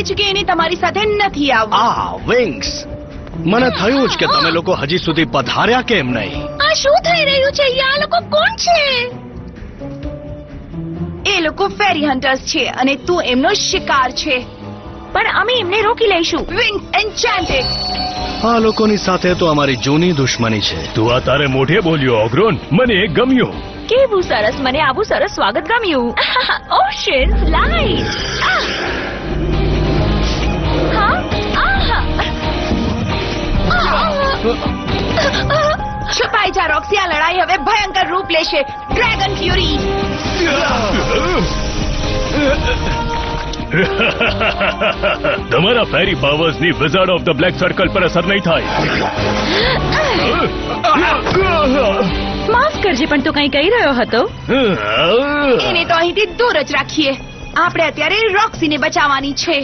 છે કે એને તમારી સાથે નથી આવવું. વિંગ્સ, મને થયું જ કે તમે લોકો હજી સુધી પધાર્યા કેમ નહીં. આ શું થઈ રહ્યું છે? આ લોકો કોણ છે? એ લોકો ફેરી હન્ટર્સ છે અને તું એમનો શિકાર છે. પણ અમે એમને રોકી લઈશું. વિંગ્સ એન્ચેન્ટેડ. આ લોકોની સાથે તો અમારી જૂની દુશ્મની છે. તું આ તારે મોઢે બોલ્યો ઓગ્રોન, મને ગમ્યું. કેવું સરસ! મને આવું સરસ સ્વાગત ગમ્યું. Ocean's light. છુપાઈ જા રોક્સી, આ લડાઈ હવે ભયંકર રૂપ લેશે. Dragon furry. તમારા ફેરી પાવર્સ ની wizard of the black circle પર અસર નહીં થાય. માફ કરજે, પણ તું કંઈ કહી રહ્યો હતો. એને તો અહીંથી દૂર જ રાખીએ. આપણે અત્યારે રોક્સીને બચાવવાની છે.